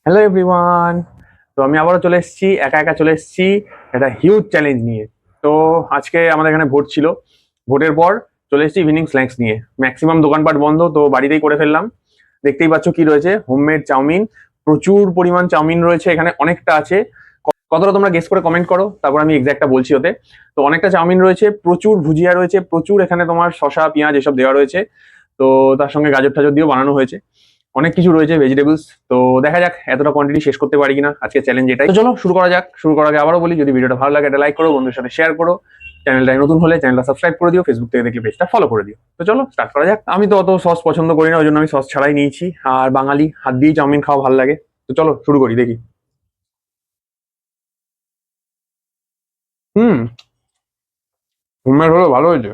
Hello everyone, তো আমি আবারও চলে এসেছি, একা একা চলে এসেছি একটা হিউজ চ্যালেঞ্জ নিয়ে। তো আজকে আমাদের এখানে ভোট ছিল, ভোটের পর চলে এসেছি ইভিনিং স্ন্যাক্স নিয়ে। ম্যাক্সিমাম দোকানপাট বন্ধ, তো বাড়িতেই করে ফেললাম। দেখতেই পাচ্ছ কি রয়েছে, হোমমেড চাউমিন। প্রচুর পরিমাণ চাউমিন রয়েছে এখানে, অনেকটা আছে। কতটা তোমরা গেস করে কমেন্ট করো, তারপর আমি এক্সাক্টটা বলছি ওতে। তো অনেকটা চাউমিন রয়েছে, প্রচুর ভুজিয়া রয়েছে, প্রচুর এখানে তোমার শসা পেঁয়াজ এসব দেওয়া রয়েছে। তো তার সঙ্গে গাজর টাজর দিয়েও বানানো হয়েছে, অনেক কিছু রয়েছে ভেজিটেবলস। তো দেখা যাক এতটা কোয়ান্টিটি শেষ করতে পারি কিনা, আজকে চ্যালেঞ্জ এটাই। তো চলো শুরু করা যাক। শুরু করার আগে আবারও বলি, যদি ভিডিওটা ভালো লাগে একটা লাইক করো, বন্ধুদের সাথে শেয়ার করো, চ্যানেলটায় নতুন হলে চ্যানেলটা সাবস্ক্রাইব করে দিও, ফেসবুক থেকে দেখলে পেজটা ফলো করে দিও। তো চলো স্টার্ট করা যাক। আমি তো অত সস পছন্দ করি না, ওই জন্য আমি সস ছাড়াই নিয়েছি। আর বাঙালি হাত দিয়েই চাউমিন খাওয়া ভালো লাগে। তো চলো শুরু করি, দেখি। হুম, হোমমেড হলো, ভালো হয়েছে।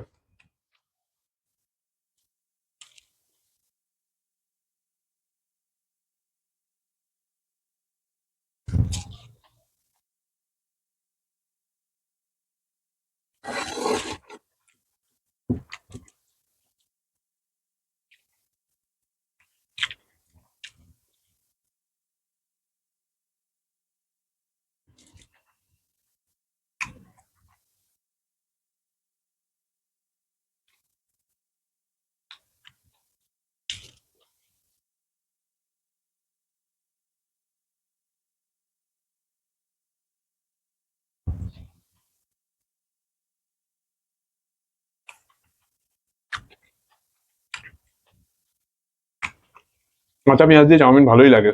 কাঁচা পেঁয়াজ দিয়ে চাউমিন ভালোই লাগে।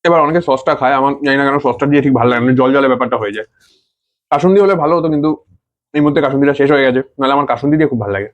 এবার অনেকে সসটা খায়, আমার জানি না কেন সসটা দিয়ে ঠিক ভালো লাগে না, জল জলে ব্যাপারটা হয়ে যায়। কাসুন্দি হলে ভালো হতো, কিন্তু এই মুহূর্তে কাসুন্দিটা শেষ হয়ে গেছে, নাহলে আমার কাসুন্দি দিয়ে খুব ভালো লাগে।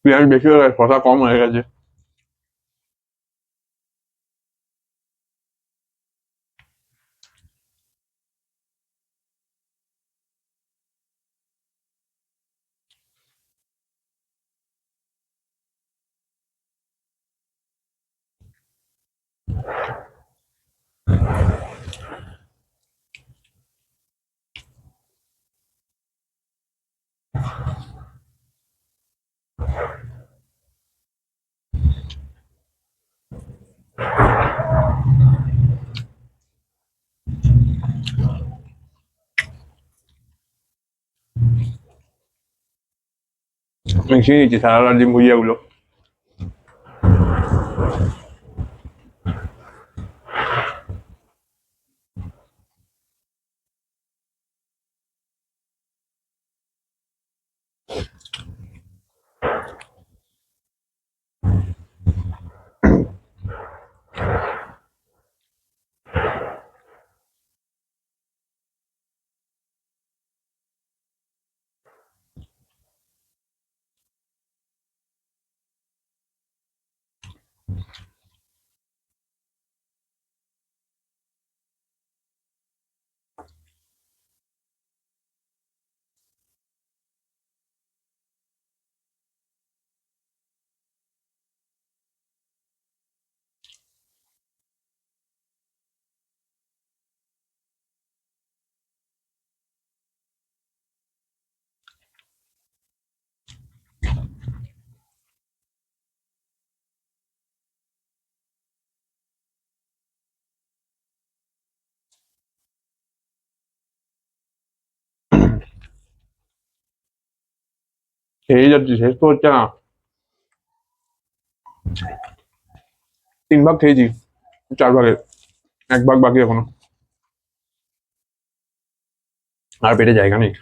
পেঁয়াজ বেশি হয়ে গেছে, শসা কম হয়ে গেছে। মিশিয়ে নিচ্ছি সালাদ আর ডিম ভুজিয়া গুলো। খেয়ে যাচ্ছি, শেষ তো হচ্ছে না। 3 ভাগ খেয়েছি 4 ভাগের, 1 ভাগ বাকি এখনো। আর পেটে জায়গা নেই।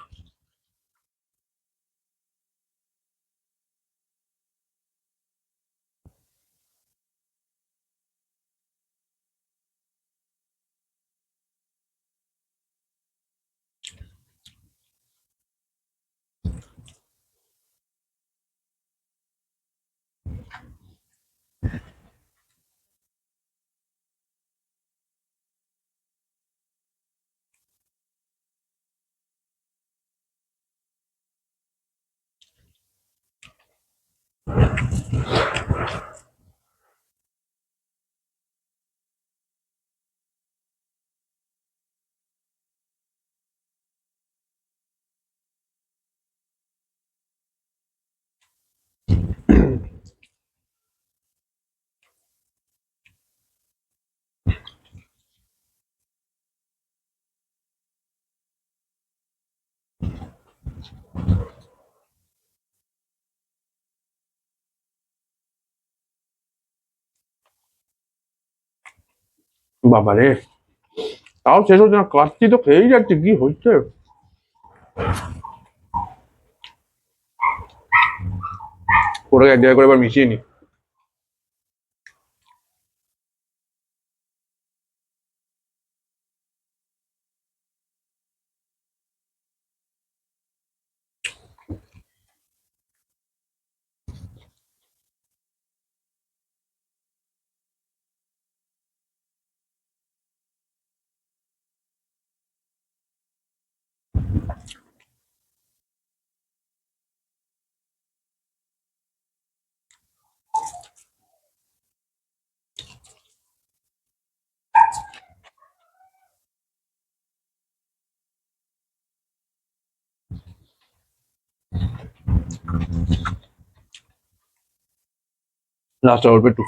বাবা রে, তাও শেষ হচ্ছে না, কাচ্চি তো খেয়েই যাচ্ছে, কি হচ্ছে? ওটাকে এক জায়গায় করে এবার মিশিয়ে নি। লাস্ট অল্প একটু।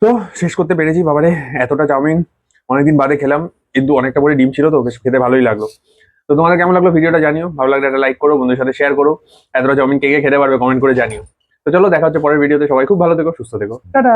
তো শেষ করতে পেরেছি বাবারে। এতটা চাউমিন অনেকদিন বাদে খেলাম, কিন্তু অনেকটা করে ডিম ছিল তো বেশ খেতে ভালোই লাগলো। তো তোমাদের কেমন লাগলো ভিডিওটা জানিও, ভালো লাগলে একটা লাইক করো, বন্ধুদের সাথে শেয়ার করো। এতটা চাউমিন কে কে খেতে পারবে কমেন্ট করে জানিও। তো চলো দেখা হচ্ছে পরের ভিডিওতে, সবাই খুব ভালো থেকো, সুস্থ থেকো, টাটা।